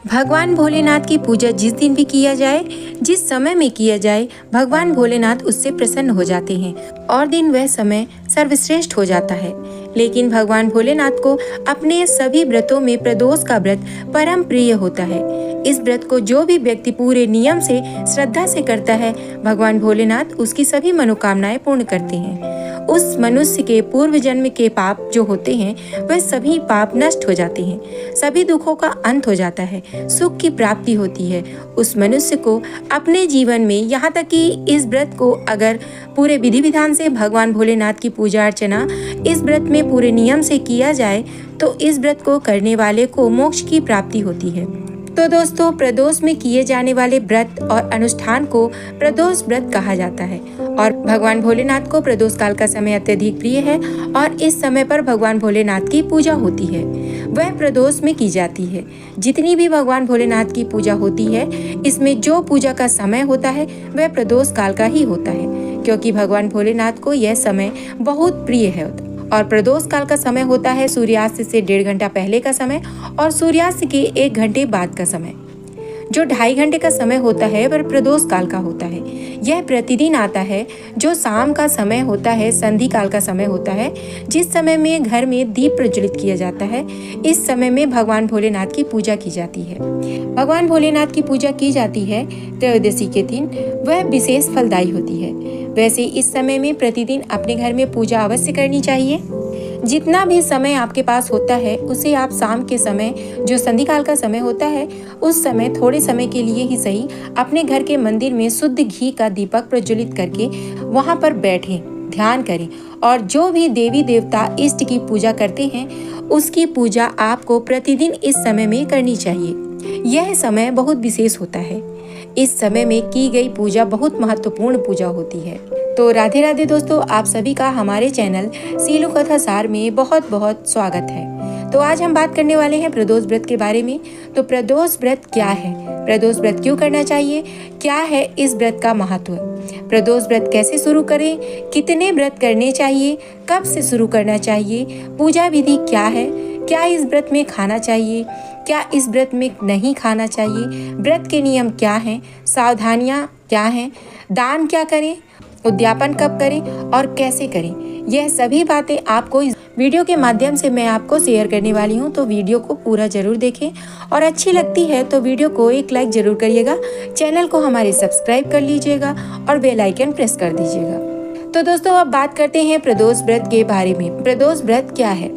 भगवान भोलेनाथ की पूजा जिस दिन भी किया जाए, जिस समय में किया जाए, भगवान भोलेनाथ उससे प्रसन्न हो जाते हैं और दिन वह समय सर्वश्रेष्ठ हो जाता है। लेकिन भगवान भोलेनाथ को अपने सभी व्रतों में प्रदोष का व्रत परम प्रिय होता है। इस व्रत को जो भी व्यक्ति पूरे नियम से श्रद्धा से करता है, भगवान भोलेनाथ उसकी सभी मनोकामनाएं पूर्ण करते हैं। उस मनुष्य के पूर्व जन्म के पाप जो होते हैं, वह सभी पाप नष्ट हो जाते हैं, सभी दुखों का अंत हो जाता है, सुख की प्राप्ति होती है। उस मनुष्य को अपने जीवन में, यहाँ तक कि इस व्रत को अगर पूरे विधि विधान से भगवान भोलेनाथ की पूजा अर्चना इस व्रत में पूरे नियम से किया जाए, तो इस व्रत को करने वाले को मोक्ष की प्राप्ति होती है। तो दोस्तों, प्रदोष में किए जाने वाले व्रत और अनुष्ठान को प्रदोष व्रत कहा जाता है और भगवान भोलेनाथ को प्रदोष काल का समय अत्यधिक प्रिय है और इस समय पर भगवान भोलेनाथ की पूजा होती है, वह प्रदोष में की जाती है। जितनी भी भगवान भोलेनाथ की पूजा होती है, इसमें जो पूजा का समय होता है वह प्रदोष काल का ही होता है, क्योंकि भगवान भोलेनाथ को यह समय बहुत प्रिय है। और प्रदोष काल का समय होता है सूर्यास्त से 1.5 घंटा पहले का समय और सूर्यास्त के 1 घंटे बाद का समय। जो 2.5 घंटे का समय होता है वह प्रदोष काल का होता है। यह प्रतिदिन आता है। जो शाम का समय होता है, संधि काल का समय होता है, जिस समय में घर में दीप प्रज्वलित किया जाता है, इस समय में भगवान भोलेनाथ की पूजा की जाती है। भगवान भोलेनाथ की पूजा की जाती है त्रयोदशी के दिन, वह विशेष फलदायी होती है। वैसे इस समय में प्रतिदिन अपने घर में पूजा अवश्य करनी चाहिए। जितना भी समय आपके पास होता है, उसे आप शाम के समय, जो संधि काल का समय होता है, उस समय थोड़े समय के लिए ही सही अपने घर के मंदिर में शुद्ध घी का दीपक प्रज्वलित करके वहां पर बैठें, ध्यान करें और जो भी देवी देवता इष्ट की पूजा करते हैं, उसकी पूजा आपको प्रतिदिन इस समय में करनी चाहिए। यह समय बहुत विशेष होता है। इस समय में की गई पूजा बहुत महत्वपूर्ण पूजा होती है। तो राधे राधे दोस्तों, आप सभी का हमारे चैनल सीलू कथा सार में बहुत बहुत स्वागत है। तो आज हम बात करने वाले हैं प्रदोष व्रत के बारे में। तो प्रदोष व्रत क्या है, प्रदोष व्रत क्यों करना चाहिए, क्या है इस व्रत का महत्व, प्रदोष व्रत कैसे शुरू करें, कितने व्रत करने चाहिए, कब से शुरू करना चाहिए, पूजा विधि क्या है, क्या इस व्रत में खाना चाहिए, क्या इस व्रत में नहीं खाना चाहिए, व्रत के नियम क्या हैं, सावधानियां क्या हैं, दान क्या करें, उद्यापन कब करें और कैसे करें, यह सभी बातें आपको इस वीडियो के माध्यम से मैं आपको शेयर करने वाली हूं। तो वीडियो को पूरा जरूर देखें और अच्छी लगती है तो वीडियो को एक लाइक जरूर करिएगा, चैनल को हमारे सब्सक्राइब कर लीजिएगा और बेल आइकन प्रेस कर दीजिएगा। तो दोस्तों, अब बात करते हैं प्रदोष व्रत के बारे में। प्रदोष व्रत क्या है?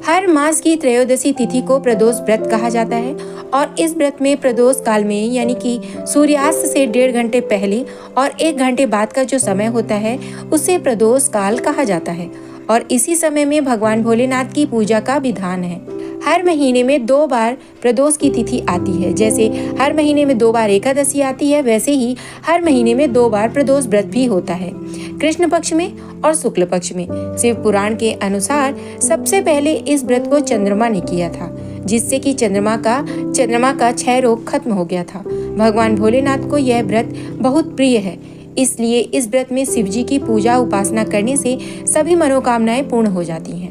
हर मास की त्रयोदशी तिथि को प्रदोष व्रत कहा जाता है और इस व्रत में प्रदोष काल में, यानी कि सूर्यास्त से 1.5 घंटे पहले और 1 घंटे बाद का जो समय होता है, उसे प्रदोष काल कहा जाता है और इसी समय में भगवान भोलेनाथ की पूजा का विधान है। हर महीने में 2 बार प्रदोष की तिथि आती है। जैसे हर महीने में 2 बार एकादशी आती है, वैसे ही हर महीने में 2 बार प्रदोष व्रत भी होता है, कृष्ण पक्ष में और शुक्ल पक्ष में। शिव पुराण के अनुसार सबसे पहले इस व्रत को चंद्रमा ने किया था, जिससे कि चंद्रमा का क्षय रोग खत्म हो गया था। भगवान भोलेनाथ को यह व्रत बहुत प्रिय है, इसलिए इस व्रत में शिव जी की पूजा उपासना करने से सभी मनोकामनाएं पूर्ण हो जाती हैं।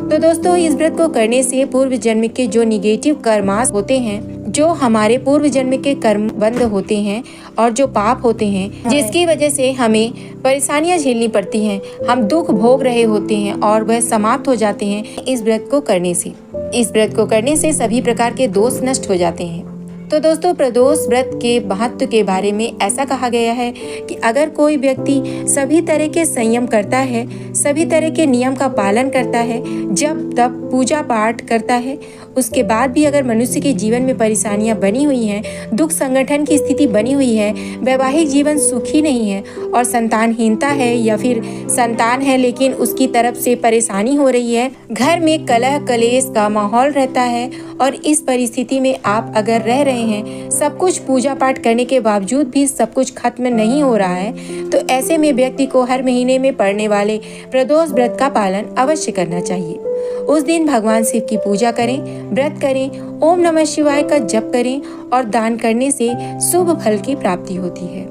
तो दोस्तों, इस व्रत को करने से पूर्व जन्म के जो निगेटिव कर्मास होते हैं, जो हमारे पूर्व जन्म के कर्म बंद होते हैं और जो पाप होते हैं, जिसकी वजह से हमें परेशानियां झेलनी पड़ती हैं, हम दुख भोग रहे होते हैं और वह समाप्त हो जाते हैं इस व्रत को करने से। इस व्रत को करने से सभी प्रकार के दोष नष्ट हो जाते हैं। तो दोस्तों, प्रदोष व्रत के महत्व के बारे में ऐसा कहा गया है कि अगर कोई व्यक्ति सभी तरह के संयम करता है, सभी तरह के नियम का पालन करता है, जब तब पूजा पाठ करता है, उसके बाद भी अगर मनुष्य के जीवन में परेशानियां बनी हुई हैं, दुख संगठन की स्थिति बनी हुई है, वैवाहिक जीवन सुखी नहीं है और संतानहीनता है या फिर संतान है लेकिन उसकी तरफ से परेशानी हो रही है, घर में कलह कलेश का माहौल रहता है और इस परिस्थिति में आप अगर रह रहे हैं, सब कुछ पूजा पाठ करने के बावजूद भी सब कुछ खत्म नहीं हो रहा है, तो ऐसे में व्यक्ति को हर महीने में पड़ने वाले प्रदोष व्रत का पालन अवश्य करना चाहिए। उस दिन भगवान शिव की पूजा करें, व्रत करें, ओम नमः शिवाय का जप करें और दान करने से शुभ फल की प्राप्ति होती है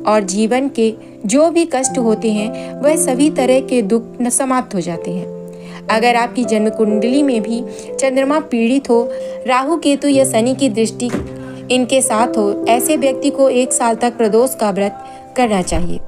और जीवन के जो भी कष्ट होते हैं, वह सभी तरह के दुख समाप्त हो जाते हैं। अगर आपकी जन्म कुंडली में भी चंद्रमा पीड़ित हो, राहु केतु या शनि की दृष्टि इनके साथ हो, ऐसे व्यक्ति को 1 साल तक प्रदोष का व्रत करना चाहिए।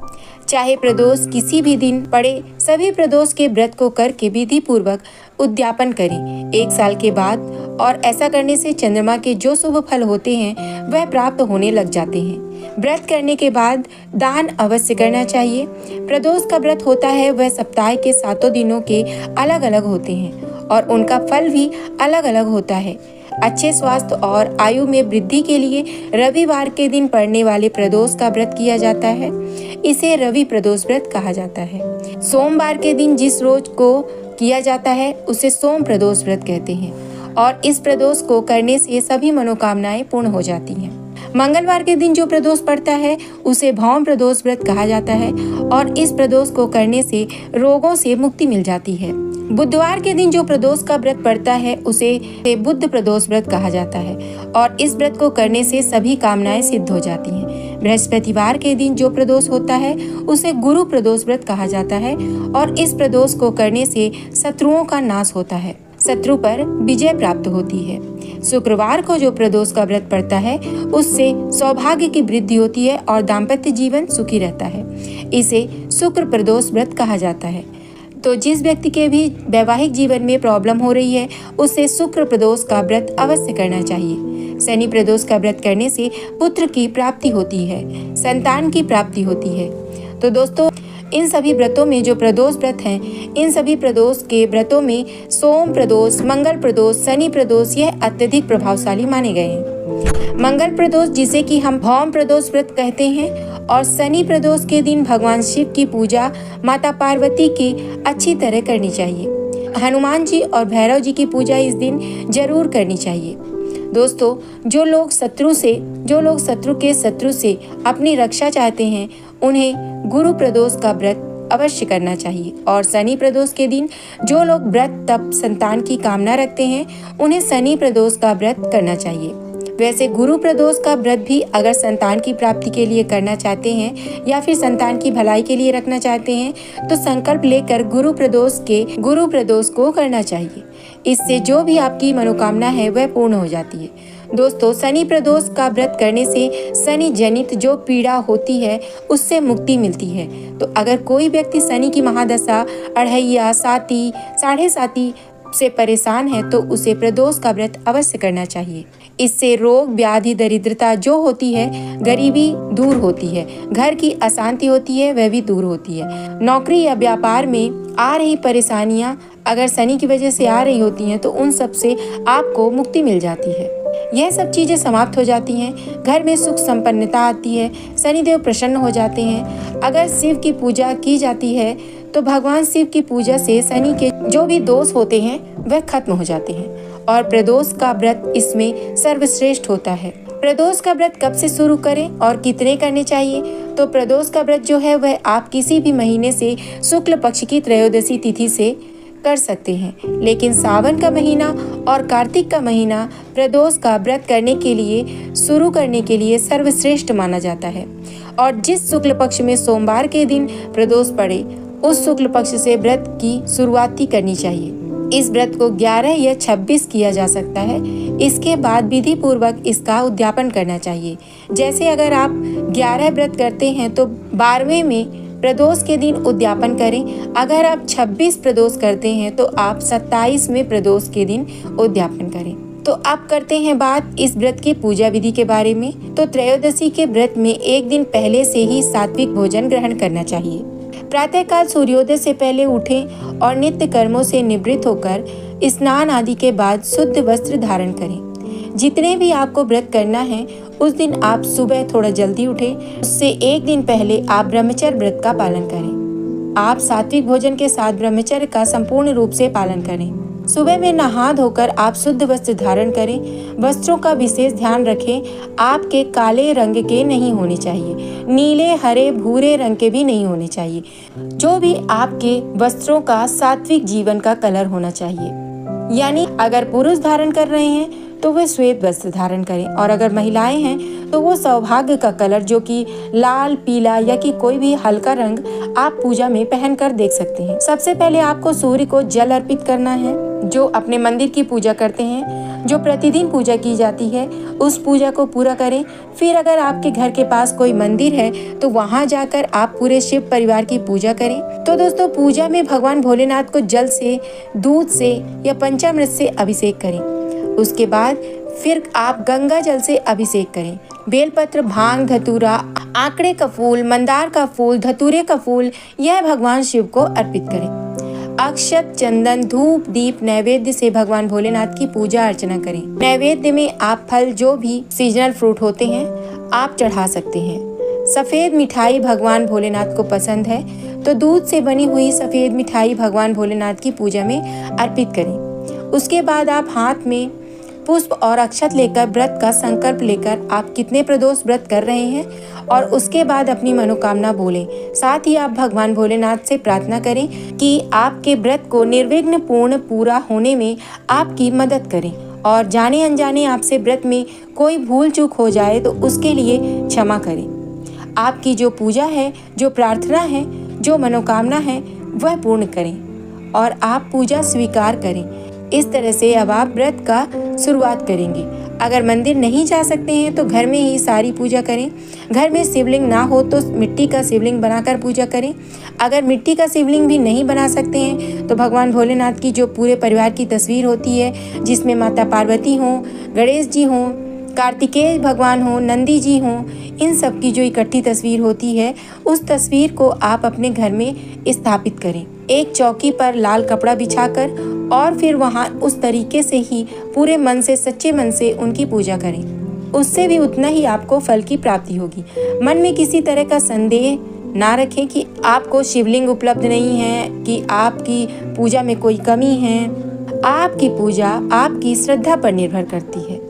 चाहे प्रदोष किसी भी दिन पड़े, सभी प्रदोष के व्रत को करके विधि पूर्वक उद्यापन करें 1 साल के बाद, और ऐसा करने से चंद्रमा के जो शुभ फल होते हैं वह प्राप्त होने लग जाते हैं। व्रत करने के बाद दान अवश्य करना चाहिए। प्रदोष का व्रत होता है वह सप्ताह के 7 दिनों के अलग अलग होते हैं और उनका फल भी अलग अलग होता है। अच्छे स्वास्थ्य और आयु में वृद्धि के लिए रविवार के दिन पड़ने वाले प्रदोष का व्रत किया जाता है। इसे रवि प्रदोष व्रत कहा जाता है। सोमवार के दिन जिस रोज को किया जाता है उसे सोम प्रदोष व्रत कहते हैं और इस प्रदोष को करने से सभी मनोकामनाएं पूर्ण हो जाती हैं। मंगलवार के दिन जो प्रदोष पड़ता है उसे भौम प्रदोष व्रत कहा जाता है और इस प्रदोष को करने से रोगों से मुक्ति मिल जाती है। बुधवार के दिन जो प्रदोष का व्रत पड़ता है उसे बुध प्रदोष व्रत कहा जाता है और इस व्रत को करने से सभी कामनाएं सिद्ध हो जाती हैं। बृहस्पतिवार के दिन जो प्रदोष होता है उसे गुरु प्रदोष व्रत कहा जाता है और इस प्रदोष को करने से शत्रुओं का नाश होता है, शत्रु पर विजय प्राप्त होती है। शुक्रवार को जो प्रदोष का व्रत पड़ता है उससे सौभाग्य की वृद्धि होती है और दाम्पत्य जीवन सुखी रहता है। इसे शुक्र प्रदोष व्रत कहा जाता है। तो जिस व्यक्ति के भी वैवाहिक जीवन में प्रॉब्लम हो रही है उसे शुक्र प्रदोष का व्रत अवश्य करना चाहिए। शनि प्रदोष का व्रत करने से पुत्र की प्राप्ति होती है, संतान की प्राप्ति होती है। तो दोस्तों, इन सभी व्रतों में जो प्रदोष व्रत हैं, इन सभी प्रदोष के व्रतों में सोम प्रदोष, मंगल प्रदोष, शनि प्रदोष यह अत्यधिक प्रभावशाली माने गए हैं। मंगल प्रदोष जिसे कि हम भौम प्रदोष व्रत कहते हैं और शनि प्रदोष के दिन भगवान शिव की पूजा माता पार्वती की अच्छी तरह करनी चाहिए। हनुमान जी और भैरव जी की पूजा इस दिन जरूर करनी चाहिए। दोस्तों, जो लोग शत्रु के शत्रु से अपनी रक्षा चाहते हैं उन्हें गुरु प्रदोष का व्रत अवश्य करना चाहिए और शनि प्रदोष के दिन जो लोग व्रत तप संतान की कामना रखते हैं उन्हें शनि प्रदोष का व्रत करना चाहिए। वैसे गुरु प्रदोष का व्रत भी अगर संतान की प्राप्ति के लिए करना चाहते हैं या फिर संतान की भलाई के लिए रखना चाहते हैं तो संकल्प लेकर गुरु प्रदोष को करना चाहिए। इससे जो भी आपकी मनोकामना है वह पूर्ण हो जाती है। दोस्तों, शनि प्रदोष का व्रत करने से शनि जनित जो पीड़ा होती है उससे मुक्ति मिलती है। तो अगर कोई व्यक्ति शनि की महादशा, अढ़ैया, साती, साढ़े साती से परेशान है तो उसे प्रदोष का व्रत अवश्य करना चाहिए। इससे रोग, व्याधि, दरिद्रता जो होती है, गरीबी दूर होती है, घर की अशांति होती है वह भी दूर होती है। नौकरी या व्यापार में आ रही परेशानियां अगर शनि की वजह से आ रही होती हैं तो उन सब से आपको मुक्ति मिल जाती है। यह सब चीजें समाप्त हो जाती हैं, घर में सुख संपन्नता आती है, शनिदेव प्रसन्न हो जाते हैं। अगर शिव की पूजा की जाती है तो भगवान शिव की पूजा से शनि के जो भी दोष होते हैं वह खत्म हो जाते हैं और प्रदोष का व्रत इसमें सर्वश्रेष्ठ होता है। प्रदोष का व्रत कब से शुरू करें और कितने करने चाहिए? तो प्रदोष का व्रत जो है वह आप किसी भी महीने से शुक्ल पक्ष की त्रयोदशी तिथि से कर सकते हैं, लेकिन सावन का महीना और कार्तिक का महीना प्रदोष का व्रत शुरू करने के लिए सर्वश्रेष्ठ माना जाता है। और जिस शुक्ल पक्ष में सोमवार के दिन प्रदोष पड़े उस शुक्ल पक्ष से व्रत की शुरुआत करनी चाहिए। इस व्रत को 11 या 26 किया जा सकता है। इसके बाद विधि पूर्वक इसका उद्यापन करना चाहिए। जैसे अगर आप 11 व्रत करते हैं तो 12वें में प्रदोष के दिन उद्यापन करें। अगर आप 26 प्रदोष करते हैं तो आप 27वें प्रदोष के दिन उद्यापन करें। तो अब करते हैं बात इस व्रत की पूजा विधि के बारे में। तो त्रयोदशी के व्रत में एक दिन पहले से ही सात्विक भोजन ग्रहण करना चाहिए। प्रातःकाल सूर्योदय से पहले उठें और नित्य कर्मों से निवृत्त होकर स्नान आदि के बाद शुद्ध वस्त्र धारण करें। जितने भी आपको व्रत करना है उस दिन आप सुबह थोड़ा जल्दी उठें। उससे एक दिन पहले आप ब्रह्मचर्य व्रत का पालन करें। आप सात्विक भोजन के साथ ब्रह्मचर्य का संपूर्ण रूप से पालन करें। सुबह में नहा धोकर आप शुद्ध वस्त्र धारण करें। वस्त्रों का विशेष ध्यान रखें। आपके काले रंग के नहीं होने चाहिए, नीले, हरे, भूरे रंग के भी नहीं होने चाहिए। जो भी आपके वस्त्रों का सात्विक जीवन का कलर होना चाहिए। यानी अगर पुरुष धारण कर रहे हैं तो वे श्वेत वस्त्र धारण करें, और अगर महिलाएं हैं तो वो सौभाग्य का कलर जो कि लाल, पीला या कि कोई भी हल्का रंग आप पूजा में पहनकर देख सकते हैं। सबसे पहले आपको सूर्य को जल अर्पित करना है। जो अपने मंदिर की पूजा करते हैं, जो प्रतिदिन पूजा की जाती है, उस पूजा को पूरा करें। फिर अगर आपके घर के पास कोई मंदिर है तो वहां जाकर आप पूरे शिव परिवार की पूजा करें। तो दोस्तों, पूजा में भगवान भोलेनाथ को जल से, दूध से या पंचामृत से अभिषेक करें। उसके बाद फिर आप गंगा जल से अभिषेक करें। बेलपत्र, भांग, धतूरा, आंकड़े का फूल, मंदार का फूल, धतूरे का फूल, यह भगवान शिव को अर्पित करें। अक्षत, चंदन, धूप, दीप, नैवेद्य से भगवान भोलेनाथ की पूजा अर्चना करें। नैवेद्य में आप फल, जो भी सीजनल फ्रूट होते हैं, आप चढ़ा सकते हैं। सफेद मिठाई भगवान भोलेनाथ को पसंद है, तो दूध से बनी हुई सफेद मिठाई भगवान भोलेनाथ की पूजा में अर्पित करें। उसके बाद आप हाथ में पुष्प और अक्षत लेकर व्रत का संकल्प लेकर आप कितने प्रदोष व्रत कर रहे हैं, और उसके बाद अपनी मनोकामना बोलें। साथ ही आप भगवान भोलेनाथ से प्रार्थना करें कि आपके व्रत को निर्विघ्न पूर्ण पूरा होने में आपकी मदद करें, और जाने अनजाने आपसे व्रत में कोई भूल चूक हो जाए तो उसके लिए क्षमा करें। आपकी जो पूजा है, जो प्रार्थना है, जो मनोकामना है, वह पूर्ण करें और आप पूजा स्वीकार करें। इस तरह से अब आप व्रत का शुरुआत करेंगे। अगर मंदिर नहीं जा सकते हैं तो घर में ही सारी पूजा करें। घर में शिवलिंग ना हो तो मिट्टी का शिवलिंग बनाकर पूजा करें। अगर मिट्टी का शिवलिंग भी नहीं बना सकते हैं तो भगवान भोलेनाथ की जो पूरे परिवार की तस्वीर होती है, जिसमें माता पार्वती हों, गणेश जी हों, कार्तिकेय भगवान हों, नंदी जी हों, इन सब की जो इकट्ठी तस्वीर होती है, उस तस्वीर को आप अपने घर में स्थापित करें। एक चौकी पर लाल कपड़ा बिछाकर, और फिर वहाँ उस तरीके से ही पूरे मन से, सच्चे मन से उनकी पूजा करें। उससे भी उतना ही आपको फल की प्राप्ति होगी। मन में किसी तरह का संदेह ना रखें कि आपको शिवलिंग उपलब्ध नहीं है, कि आपकी पूजा में कोई कमी है। आपकी पूजा आपकी श्रद्धा पर निर्भर करती है।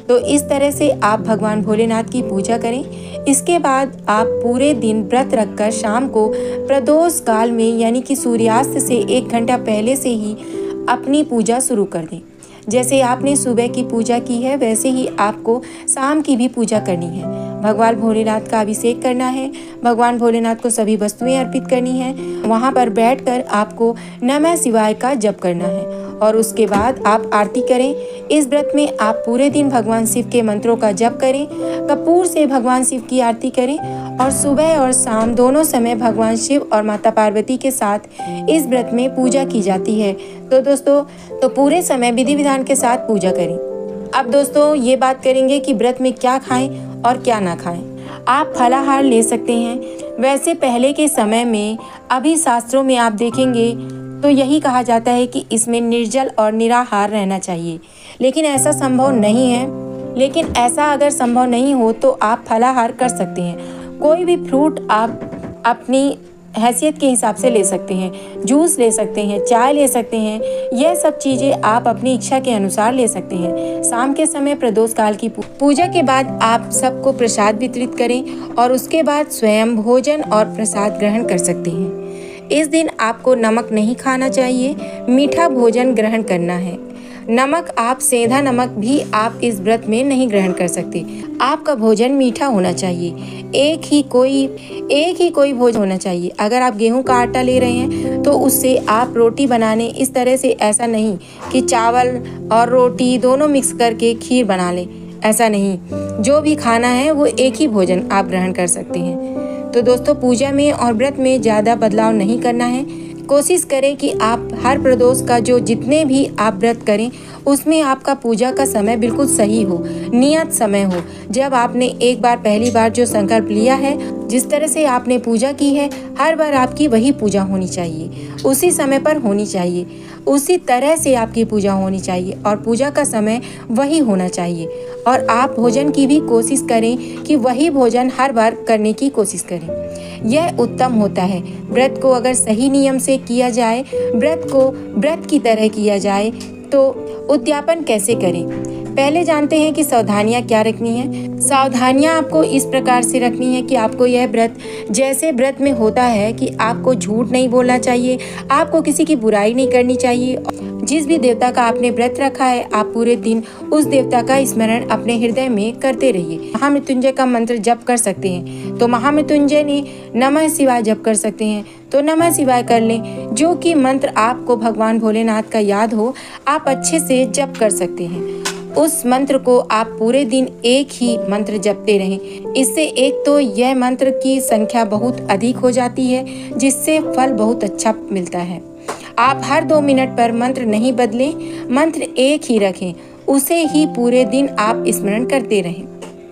तो इस तरह से आप भगवान भोलेनाथ की पूजा करें। इसके बाद आप पूरे दिन व्रत रखकर शाम को प्रदोष काल में, यानी कि सूर्यास्त से 1 घंटा पहले से ही अपनी पूजा शुरू कर दें। जैसे आपने सुबह की पूजा की है, वैसे ही आपको शाम की भी पूजा करनी है। भगवान भोलेनाथ का अभिषेक करना है, भगवान भोलेनाथ को सभी वस्तुएं अर्पित करनी है। वहाँ पर बैठकर आपको नमः शिवाय का जप करना है, और उसके बाद आप आरती करें। इस व्रत में आप पूरे दिन भगवान शिव के मंत्रों का जप करें, कपूर से भगवान शिव की आरती करें, और सुबह और शाम दोनों समय भगवान शिव और माता पार्वती के साथ इस व्रत में पूजा की जाती है। तो दोस्तों, तो पूरे समय विधि विधान के साथ पूजा करें। अब दोस्तों, ये बात करेंगे कि व्रत में क्या खाएं और क्या ना खाएं। आप फलाहार ले सकते हैं। वैसे पहले के समय में, अभी शास्त्रों में आप देखेंगे तो यही कहा जाता है कि इसमें निर्जल और निराहार रहना चाहिए, लेकिन ऐसा संभव नहीं है। लेकिन ऐसा अगर संभव नहीं हो तो आप फलाहार कर सकते हैं। कोई भी फ्रूट आप अपनी हैसियत के हिसाब से ले सकते हैं। जूस ले सकते हैं, चाय ले सकते हैं, यह सब चीज़ें आप अपनी इच्छा के अनुसार ले सकते हैं। शाम के समय प्रदोष काल की पूजा के बाद आप सबको प्रसाद वितरित करें, और उसके बाद स्वयं भोजन और प्रसाद ग्रहण कर सकते हैं। इस दिन आपको नमक नहीं खाना चाहिए, मीठा भोजन ग्रहण करना है। नमक, आप सेंधा नमक भी आप इस व्रत में नहीं ग्रहण कर सकते। आपका भोजन मीठा होना चाहिए। एक ही कोई भोजन होना चाहिए। अगर आप गेहूं का आटा ले रहे हैं तो उससे आप रोटी बनाने, इस तरह से ऐसा नहीं कि चावल और रोटी दोनों मिक्स करके खीर बना लें, ऐसा नहीं। जो भी खाना है वो एक ही भोजन आप ग्रहण कर सकते हैं। तो दोस्तों, पूजा में और व्रत में ज़्यादा बदलाव नहीं करना है। कोशिश करें कि आप हर प्रदोष का जो जितने भी आप व्रत करें, उसमें आपका पूजा का समय बिल्कुल सही हो, नियत समय हो। जब आपने एक बार पहली बार जो संकल्प लिया है, जिस तरह से आपने पूजा की है, हर बार आपकी वही पूजा होनी चाहिए, उसी समय पर होनी चाहिए, उसी तरह से आपकी पूजा होनी चाहिए, और पूजा का समय वही होना चाहिए। और आप भोजन की भी कोशिश करें कि वही भोजन हर बार करने की कोशिश करें। यह उत्तम होता है। व्रत को अगर सही नियम से किया जाए, व्रत को व्रत की तरह किया जाए, तो उद्यापन कैसे करें। पहले जानते हैं कि सावधानियां क्या रखनी है। सावधानियां आपको इस प्रकार से रखनी है कि आपको यह व्रत, जैसे व्रत में होता है कि आपको झूठ नहीं बोलना चाहिए, आपको किसी की बुराई नहीं करनी चाहिए। जिस भी देवता का आपने व्रत रखा है, आप पूरे दिन उस देवता का स्मरण अपने हृदय में करते रहिए। महामृत्युंजय का मंत्र जप कर सकते हैं तो महामृत्युंजय ने नमः शिवाय जप कर सकते हैं तो नमः शिवाय कर लें। जो कि मंत्र आपको भगवान भोलेनाथ का याद हो, आप अच्छे से जप कर सकते हैं। उस मंत्र को आप पूरे दिन एक ही मंत्र जपते रहें। इससे एक तो यह मंत्र की संख्या बहुत अधिक हो जाती है, जिससे फल बहुत अच्छा मिलता है। आप हर 2 मिनट पर मंत्र नहीं बदलें, मंत्र एक ही रखें, उसे ही पूरे दिन आप स्मरण करते रहें,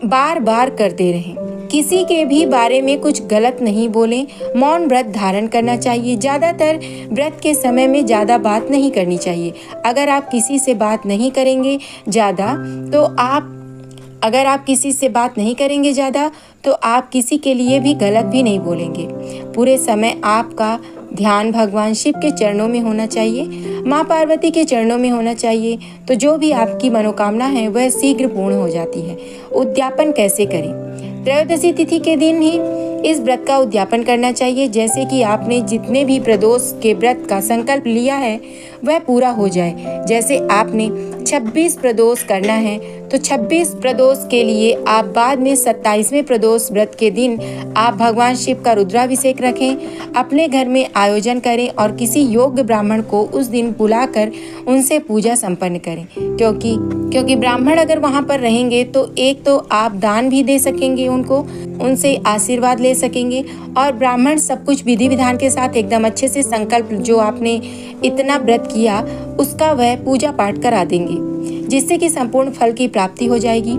बार बार करते रहें। किसी के भी बारे में कुछ गलत नहीं बोलें। मौन व्रत धारण करना चाहिए। ज़्यादातर व्रत के समय में ज़्यादा बात नहीं करनी चाहिए। अगर आप किसी से बात नहीं करेंगे ज़्यादा तो आप किसी के लिए भी गलत भी नहीं बोलेंगे। पूरे समय आपका ध्यान भगवान शिव के चरणों में होना चाहिए, माँ पार्वती के चरणों में होना चाहिए। तो जो भी आपकी मनोकामना है वह शीघ्र पूर्ण हो जाती है। उद्यापन कैसे करें? त्रयोदशी तिथि के दिन ही इस व्रत का उद्यापन करना चाहिए। जैसे कि आपने जितने भी प्रदोष के व्रत का संकल्प लिया है वह पूरा हो जाए। जैसे आपने 26 प्रदोष करना है तो 26 प्रदोष के लिए आप बाद में 27वें प्रदोष व्रत के दिन आप भगवान शिव का रुद्राभिषेक रखें, अपने घर में आयोजन करें और किसी योग्य ब्राह्मण को उस दिन बुलाकर उनसे पूजा संपन्न करें। क्योंकि ब्राह्मण अगर वहाँ पर रहेंगे तो एक तो आप दान भी दे सकेंगे, उनसे आशीर्वाद ले सकेंगे और ब्राह्मण सब कुछ विधि विधान के साथ एकदम अच्छे से संकल्प जो आपने इतना व्रत किया उसका वह पूजा पाठ करा देंगे, जिससे कि संपूर्ण फल की प्राप्ति हो जाएगी।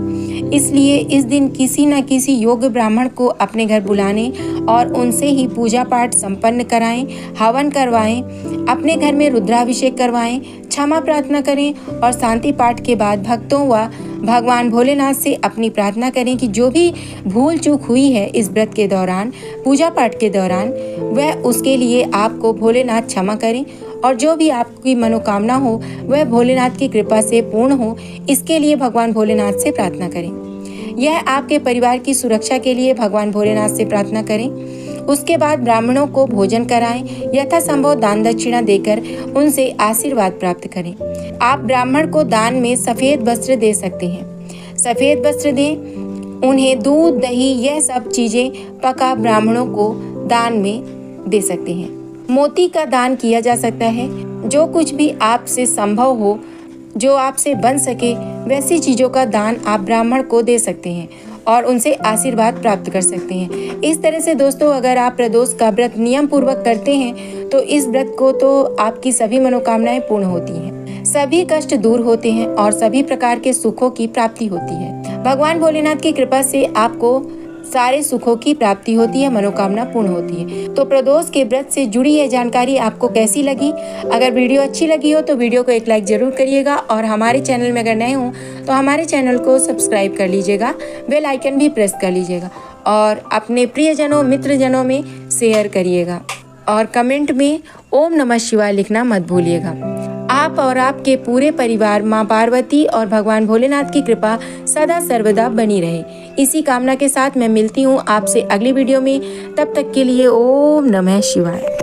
इसलिए इस दिन किसी न किसी योग्य ब्राह्मण को अपने घर बुलाने और उनसे ही पूजा पाठ संपन्न कराएं, हवन करवाएं, अपने घर में रुद्राभिषेक करवाएं, क्षमा प्रार्थना करें और शांति पाठ के बाद भक्तों व भगवान भोलेनाथ से अपनी प्रार्थना करें कि जो भी भूल चूक हुई है इस व्रत के दौरान, पूजा पाठ के दौरान, वह उसके लिए आपको भोलेनाथ क्षमा करें और जो भी आपकी मनोकामना हो वह भोलेनाथ की कृपा से पूर्ण हो, इसके लिए भगवान भोलेनाथ से प्रार्थना करें। यह आपके परिवार की सुरक्षा के लिए भगवान भोलेनाथ से प्रार्थना करें। उसके बाद ब्राह्मणों को भोजन कराएं, यथासंभव दान दक्षिणा देकर उनसे आशीर्वाद प्राप्त करें। आप ब्राह्मण को दान में सफ़ेद वस्त्र दे सकते हैं। सफ़ेद वस्त्र दें, उन्हें दूध, दही, यह सब चीज़ें पका ब्राह्मणों को दान में दे सकते हैं। मोती का दान किया जा सकता है। जो कुछ भी आपसे संभव हो, जो आपसे बन सके, वैसी चीज़ों का दान आप ब्राह्मण को दे सकते हैं और उनसे आशीर्वाद प्राप्त कर सकते हैं। इस तरह से दोस्तों, अगर आप प्रदोष का व्रत नियम पूर्वक करते हैं तो इस व्रत को तो आपकी सभी मनोकामनाएं पूर्ण होती हैं, सभी कष्ट दूर होते हैं और सभी प्रकार के सुखों की प्राप्ति होती है। भगवान भोलेनाथ की कृपा से आपको सारे सुखों की प्राप्ति होती है, मनोकामना पूर्ण होती है। तो प्रदोष के व्रत से जुड़ी यह जानकारी आपको कैसी लगी? अगर वीडियो अच्छी लगी हो तो वीडियो को एक लाइक जरूर करिएगा और हमारे चैनल में अगर नए हो तो हमारे चैनल को सब्सक्राइब कर लीजिएगा, बेल आइकन भी प्रेस कर लीजिएगा और अपने प्रियजनों, मित्रजनों में शेयर करिएगा और कमेंट में ओम नमः शिवाय लिखना मत भूलिएगा। आप और आपके पूरे परिवार माँ पार्वती और भगवान भोलेनाथ की कृपा सदा सर्वदा बनी रहे, इसी कामना के साथ मैं मिलती हूँ आपसे अगली वीडियो में। तब तक के लिए ओम नमः शिवाय।